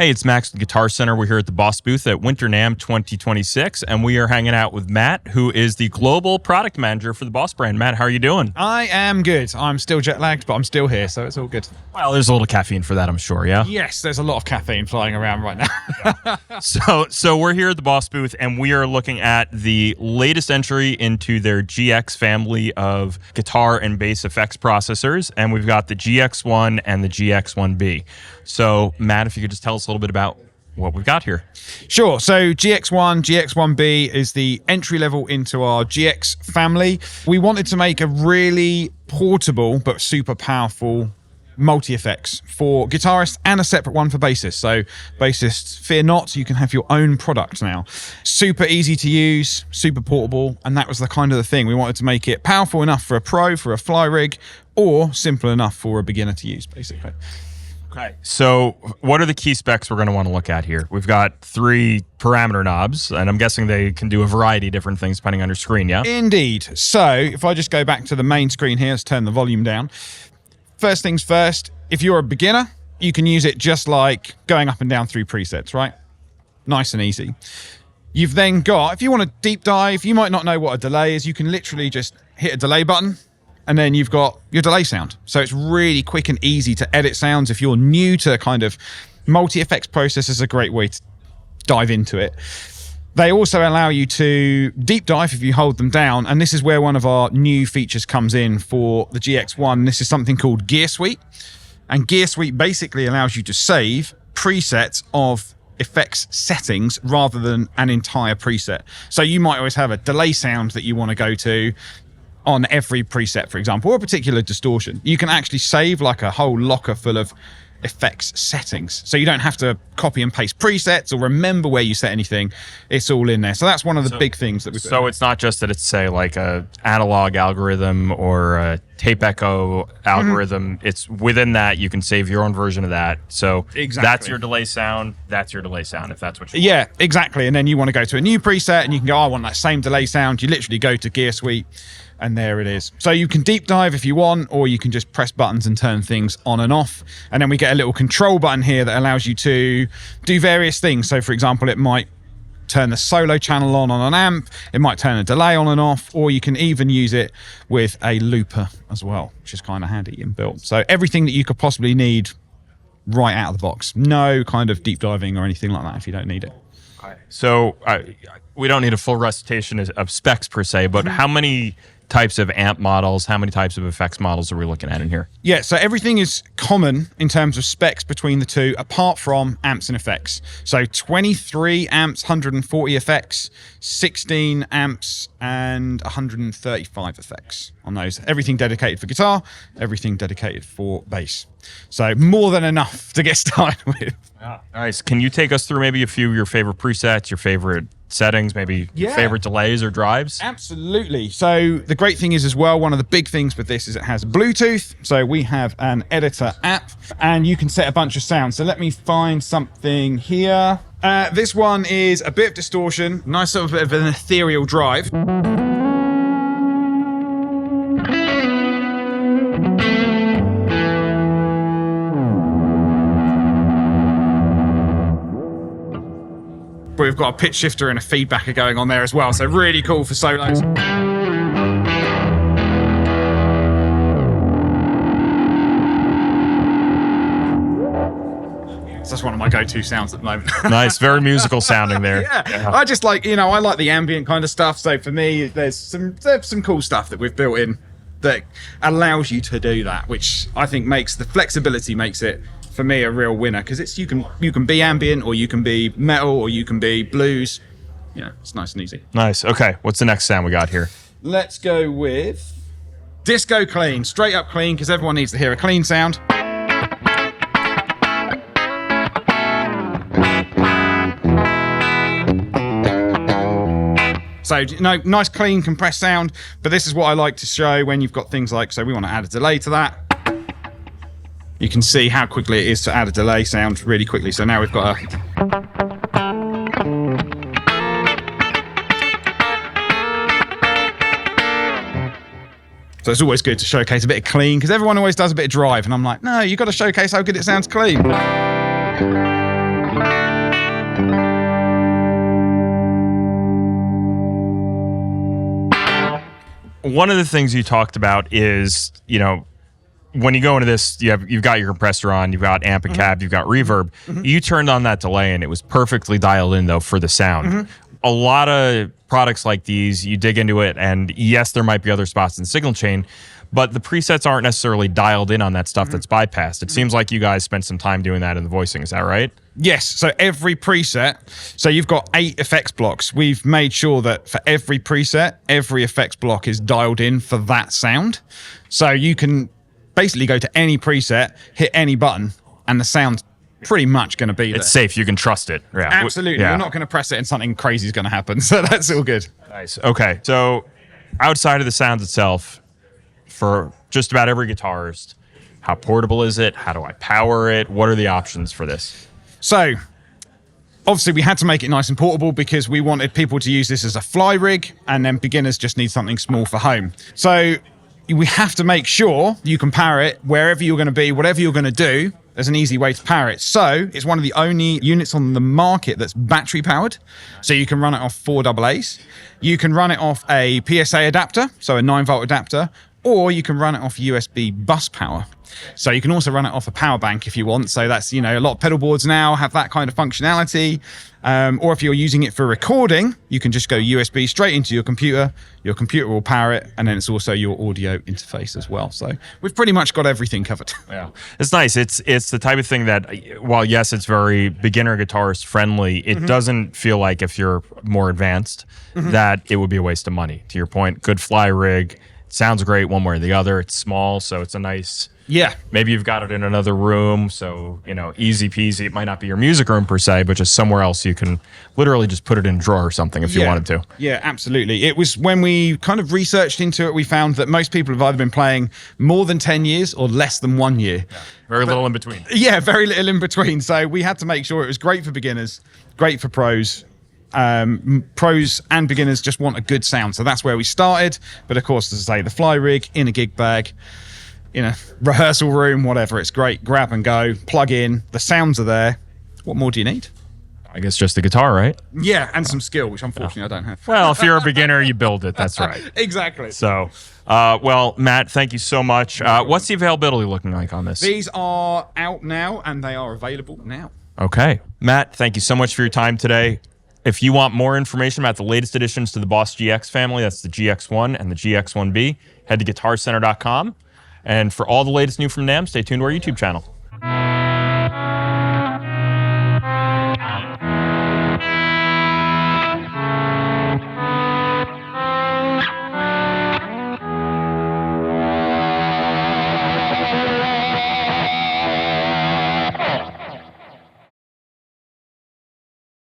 Hey, it's Max with Guitar Center. We're here at the Boss booth at Winter NAMM 2026, and we are hanging out with Matt, who is the global product manager for the Boss brand. Matt, how are you doing? I am good. I'm still jet lagged, but I'm still here, so it's all good. Well, there's a little caffeine for that, I'm sure, yeah? Yes, there's a lot of caffeine flying around right now. So we're here at the Boss booth, and we are looking at the latest entry into their GX family of guitar and bass effects processors, and we've got the GX-1 and the GX-1B. So, Matt, if you could just tell us a little bit about what we've got here. Sure. So GX1, GX1B is the entry level into our GX family. We wanted to make a really portable but super powerful multi-effects for guitarists and a separate one for bassists. So bassists, fear not, you can have your own product now. Super easy to use, super portable, and that was the kind of the thing. We wanted to make it powerful enough for a pro, for a fly rig, or simple enough for a beginner to use, basically. Okay, so what are the key specs we're going to want to look at here? We've got 3 parameter knobs, and I'm guessing they can do a variety of different things depending on your screen, yeah? Indeed. So if I just go back to the main screen here, let's turn the volume down. First things first, if you're a beginner, you can use it just like going up and down through presets, right? Nice and easy. You've then got, if you want to deep dive, you might not know what a delay is, you can literally just hit a delay button, and then you've got your delay sound. So it's really quick and easy to edit sounds. If you're new to kind of multi-effects processors, a great way to dive into it. They also allow you to deep dive if you hold them down. And this is where one of our new features comes in for the GX1. This is something called Gear Suite. And Gear Suite basically allows you to save presets of effects settings rather than an entire preset. So you might always have a delay sound that you want to go to on every preset, for example, or a particular distortion. You can actually save like a whole locker full of effects settings. So you don't have to copy and paste presets or remember where you set anything. It's all in there. So that's one of the big things that we've So it's not just that it's, say, like a analog algorithm or a tape echo algorithm. It's within that, you can save your own version of that. So that's your delay sound. That's your delay sound, if that's what you want. Yeah, exactly. And then you want to go to a new preset and you can go, I want that same delay sound. You literally go to Gear Suite and there it is. So you can deep dive if you want, or you can just press buttons and turn things on and off. And then we get a little control button here that allows you to do various things. So for example, it might turn the solo channel on an amp, it might turn a delay on and off, or you can even use it with a looper as well, which is kind of handy and built. So everything that you could possibly need right out of the box. No kind of deep diving or anything like that if you don't need it. Okay. So we don't need a full recitation of specs per se, but how many types of amp models, how many types of effects models are we looking at in here? Yeah, so everything is common in terms of specs between the two, apart from amps and effects. So 23 amps, 140 effects, 16 amps, and 135 effects on those. Everything dedicated for guitar, everything dedicated for bass. So more than enough to get started with. Yeah. Nice. Can you take us through maybe a few of your favorite presets, your favorite settings, maybe your favorite delays or drives? Absolutely. So the great thing is as well, one of the big things with this is it has Bluetooth. So we have an editor app and you can set a bunch of sounds. So let me find something here. This one is a bit of distortion, nice sort of bit of an ethereal drive. But we've got a pitch shifter and a feedbacker going on there as well. So really cool for solos. So that's one of my go-to sounds at the moment. Nice, very musical sounding there. Yeah. I just like, you know, I like the ambient kind of stuff. So for me, there's some cool stuff that we've built in that allows you to do that, which I think makes the flexibility makes it, for me, a real winner, because it's you can be ambient, or you can be metal, or you can be blues. Yeah, it's nice and easy. Nice. Okay, what's the next sound we got here? Let's go with disco clean, straight up clean, because everyone needs to hear a clean sound. So, you know, nice, clean, compressed sound. But this is what I like to show when you've got things like, so we want to add a delay to that. You can see how quickly it is to add a delay sound really quickly. So now we've got a... So it's always good to showcase a bit of clean, because everyone always does a bit of drive. And I'm like, no, you've got to showcase how good it sounds clean. One of the things you talked about is, you know, when you go into this, you've got your compressor on, you've got amp and cab, you've got reverb. You turned on that delay and it was perfectly dialed in though for the sound. A lot of products like these, you dig into it and yes, there might be other spots in the signal chain, but the presets aren't necessarily dialed in on that stuff that's bypassed. It seems like you guys spent some time doing that in the voicing. Is that right? Yes, so every preset, so you've got 8 effects blocks. We've made sure that for every preset, every effects block is dialed in for that sound. So you can basically go to any preset, hit any button, and the sound's pretty much going to be there. It's safe. You can trust it. Yeah. Absolutely. Yeah. You're not going to press it and something crazy is going to happen. So that's all good. Nice. Okay. So outside of the sounds itself, for just about every guitarist, how portable is it? How do I power it? What are the options for this? So obviously we had to make it nice and portable because we wanted people to use this as a fly rig, and then beginners just need something small for home. So we have to make sure you can power it wherever you're going to be, whatever you're going to do. There's an easy way to power it. So it's one of the only units on the market that's battery powered. So you can run it off 4 AA's. You can run it off a PSA adapter, so a 9-volt adapter, or you can run it off USB bus power. So you can also run it off a power bank if you want. So that's, you know, a lot of pedal boards now have that kind of functionality. Or if you're using it for recording, you can just go USB straight into your computer. Your computer will power it, and then it's also your audio interface as well. So we've pretty much got everything covered. Yeah, it's nice. It's the type of thing that, while yes, it's very beginner guitarist friendly, it doesn't feel like if you're more advanced that it would be a waste of money. To your point, good fly rig. Sounds great one way or the other. It's small, so it's a nice... Yeah. Maybe you've got it in another room, so, you know, easy peasy. It might not be your music room per se, but just somewhere else you can literally just put it in a drawer or something if you wanted to. Yeah, absolutely. It was when we kind of researched into it, we found that most people have either been playing more than 10 years or less than 1 year. Yeah. Very little in between. Yeah, very little in between. So we had to make sure it was great for beginners, great for pros. Pros and beginners just want a good sound. So that's where we started. But of course, as I say, the fly rig in a gig bag, in a rehearsal room, whatever, it's great. Grab and go, plug in, the sounds are there. What more do you need? I guess just the guitar, right? Yeah, and some skill, which unfortunately I don't have. Well, if you're a beginner, you build it. That's right. Exactly. So, well, Matt, thank you so much. What's the availability looking like on this? These are out now, and they are available now. Okay. Matt, thank you so much for your time today. If you want more information about the latest additions to the Boss GX family, that's the GX-1 and the GX-1B, head to guitarcenter.com. And for all the latest new from NAMM, stay tuned to our YouTube channel.